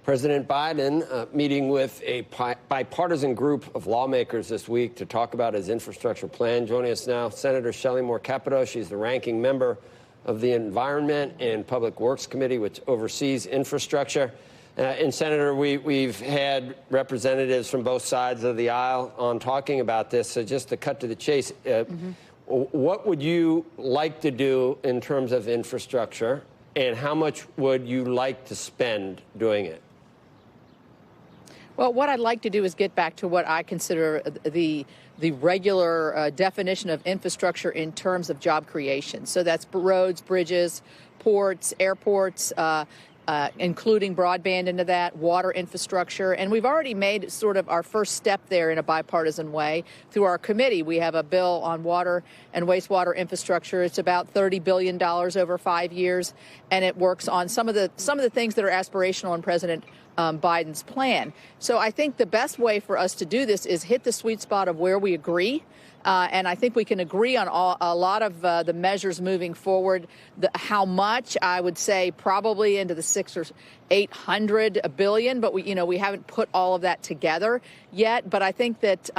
President Biden meeting with a bipartisan group of lawmakers this week to talk about his infrastructure plan. Joining us now, Senator Shelley Capito. She's the ranking member of the Environment and Public Works Committee, which oversees infrastructure. And Senator, we've had representatives from both sides of the aisle on talking about this. So just to cut to the chase, what would you like to do in terms of infrastructure, and how much would you like to spend doing it? Well, what I'd like to do is get back to what I consider the regular definition of infrastructure in terms of job creation. So that's roads, bridges, ports, airports, including broadband into that, water infrastructure. And we've already made sort of our first step there in a bipartisan way through our committee. We have a bill on water and wastewater infrastructure. It's about $30 billion over 5 years, and it works on some of the things that are aspirational in President Biden's plan. So I think the best way for us to do this is hit the sweet spot of where we agree. And I think we can agree on a lot of the measures moving forward. How much, I would say probably into the $600 or $800 billion, but we haven't put all of that together yet. But I think that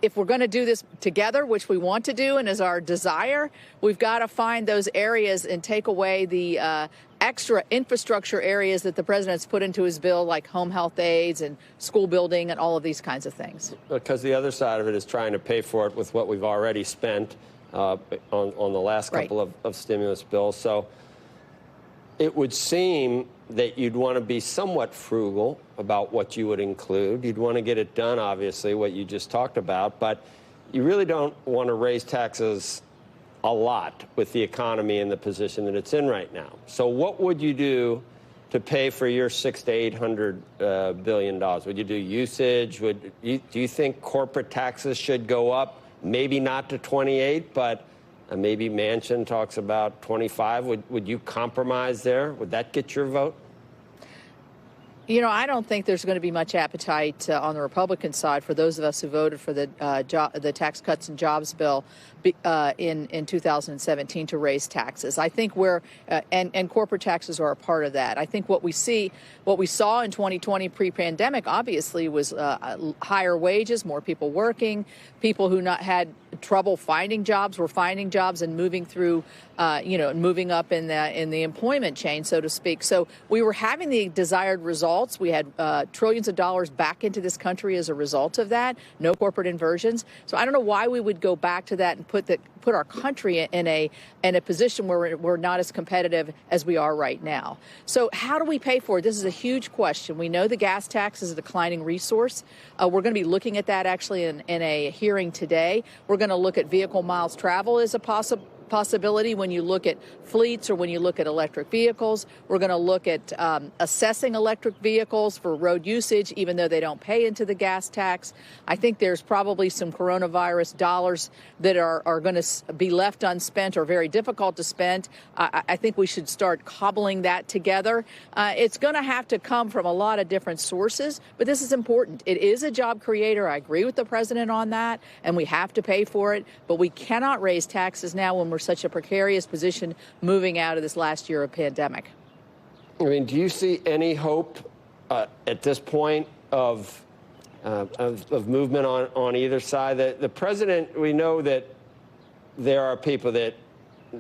if we're going to do this together, which we want to do and is our desire, we've got to find those areas and take away the extra infrastructure areas that the president's put into his bill, like home health aides and school building and all of these kinds of things. Because the other side of it is trying to pay for it with what we've already spent on the last couple of stimulus bills. So it would seem that you'd want to be somewhat frugal about what you would include. You'd want to get it done, obviously, what you just talked about, but you really don't want to raise taxes a lot with the economy in the position that it's in right now. So what would you do to pay for your $600 to $800 billion? Would you do usage? Do you think corporate taxes should go up? Maybe not to 28, but maybe Manchin talks about 25. Would you compromise there? Would that get your vote? You know, I don't think there's going to be much appetite on the Republican side for those of us who voted for the Tax Cuts and Jobs bill in 2017 to raise taxes. I think and corporate taxes are a part of that. I think what we saw in 2020 pre-pandemic, obviously, was higher wages, more people working, people who had trouble finding jobs were finding jobs and moving through, moving up in the employment chain, so to speak. So we were having the desired results. We had trillions of dollars back into this country as a result of that. No corporate inversions. So I don't know why we would go back to that and put our country in a position where we're not as competitive as we are right now. So how do we pay for it? This is a huge question. We know the gas tax is a declining resource. We're going to be looking at that actually in a hearing today. We're going to look at vehicle miles travel as a possibility when you look at fleets or when you look at electric vehicles. We're going to look at assessing electric vehicles for road usage, even though they don't pay into the gas tax. I think there's probably some coronavirus dollars that are going to be left unspent or very difficult to spend. I think we should start cobbling that together. It's going to have to come from a lot of different sources, but this is important. It is a job creator. I agree with the president on that, and we have to pay for it, but we cannot raise taxes now when we're such a precarious position moving out of this last year of pandemic. I mean, do you see any hope at this point of movement on either side? The president, we know that there are people that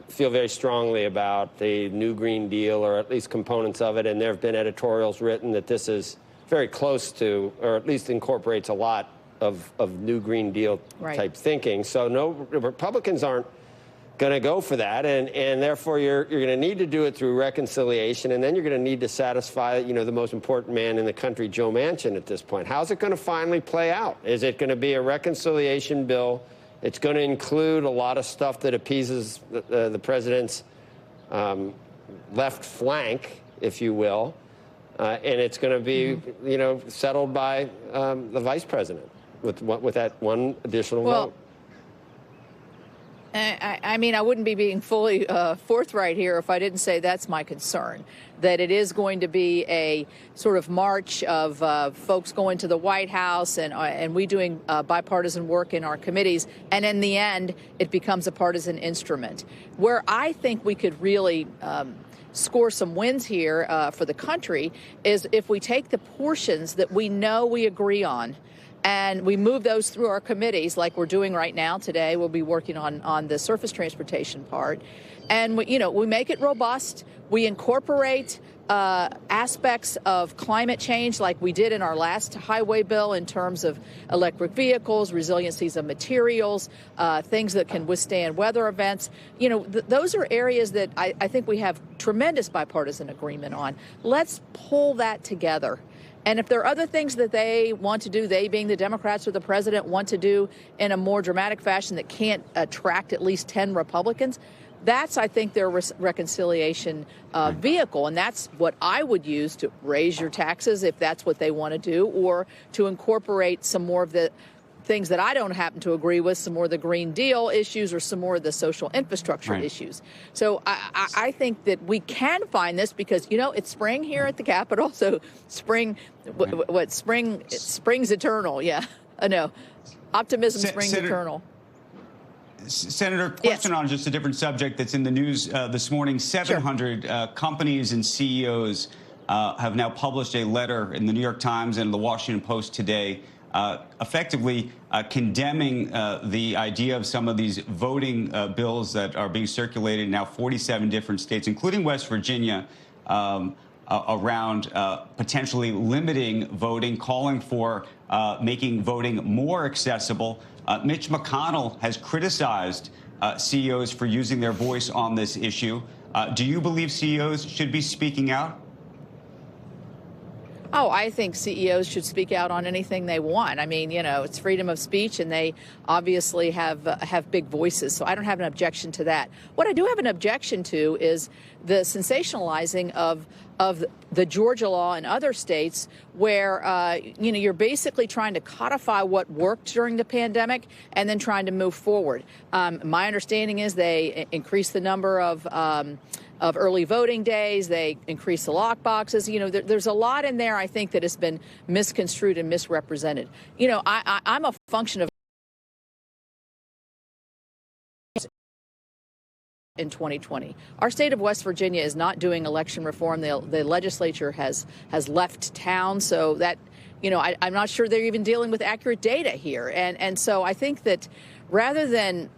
feel very strongly about the new Green Deal, or at least components of it, and there have been editorials written that this is very close to, or at least incorporates a lot of new Green Deal type thinking. So no, Republicans aren't going to go for that, and therefore you're going to need to do it through reconciliation, and then you're going to need to satisfy, the most important man in the country, Joe Manchin, at this point. How's it going to finally play out? Is it going to be a reconciliation bill? It's going to include a lot of stuff that appeases the president's left flank, if you will, and it's going to be, settled by the vice president with that one additional vote. I mean, I wouldn't be being fully forthright here if I didn't say that's my concern, that it is going to be a sort of march of folks going to the White House and we doing bipartisan work in our committees. And in the end, it becomes a partisan instrument. Where I think we could really score some wins here for the country is if we take the portions that we know we agree on and we move those through our committees like we're doing right now. Today we'll be working on the surface transportation part, and we make it robust. We incorporate aspects of climate change like we did in our last highway bill in terms of electric vehicles, resiliencies of materials, things that can withstand weather events. Those are areas that I think we have tremendous bipartisan agreement on. Let's pull that together. And if there are other things that they want to do, they being the Democrats or the president want to do in a more dramatic fashion that can't attract at least 10 Republicans, that's, I think, their reconciliation vehicle. And that's what I would use to raise your taxes if that's what they want to do, or to incorporate some more of the things that I don't happen to agree with, some more of the Green Deal issues or some more of the social infrastructure issues. So I think that we can find this because, it's spring here at the Capitol. So spring's eternal. Yeah, I know. Optimism springs eternal. Senator, question on just a different subject that's in the news this morning. 700 companies and CEOs have now published a letter in the New York Times and the Washington Post today, effectively condemning the idea of some of these voting bills that are being circulated in now 47 different states, including West Virginia, around potentially limiting voting, calling for making voting more accessible. Mitch McConnell has criticized CEOs for using their voice on this issue. Do you believe CEOs should be speaking out? Oh, I think CEOs should speak out on anything they want. I mean, it's freedom of speech, and they obviously have big voices. So I don't have an objection to that. What I do have an objection to is the sensationalizing of the Georgia law and other states where, you're basically trying to codify what worked during the pandemic and then trying to move forward. My understanding is they increased the number of early voting days. They increase the lock boxes. There's a lot in there, I think, that has been misconstrued and misrepresented. I'm a function of in 2020. Our state of West Virginia is not doing election reform. The legislature has left town, so that, I'm not sure they're even dealing with accurate data here. And so I think that rather than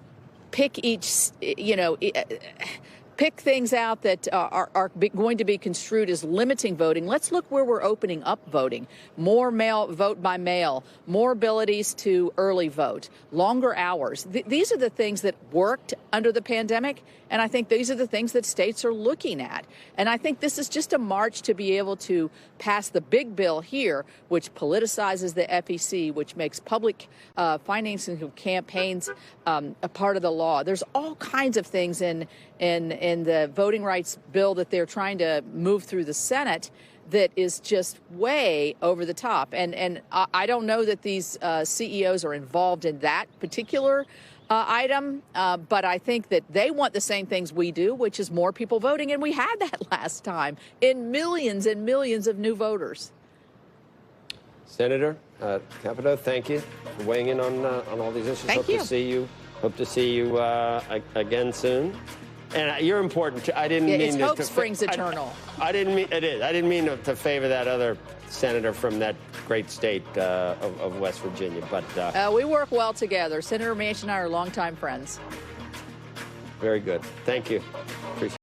pick pick things out that are going to be construed as limiting voting, let's look where we're opening up voting. More vote by mail, more abilities to early vote, longer hours. These are the things that worked under the pandemic, and I think these are the things that states are looking at. And I think this is just a march to be able to pass the big bill here, which politicizes the FEC, which makes public financing of campaigns a part of the law. There's all kinds of things in the voting rights bill that they're trying to move through the Senate that is just way over the top. And I don't know that these CEOs are involved in that particular item, but I think that they want the same things we do, which is more people voting. And we had that last time in millions and millions of new voters. Senator Capito, thank you for weighing in on all these issues. Thank you. Hope to see you again soon. And you're important too. I didn't mean hope springs eternal. I didn't mean it is. I didn't mean to favor that other senator from that great state of West Virginia. But we work well together. Senator Manchin and I are longtime friends. Very good. Thank you. Appreciate it.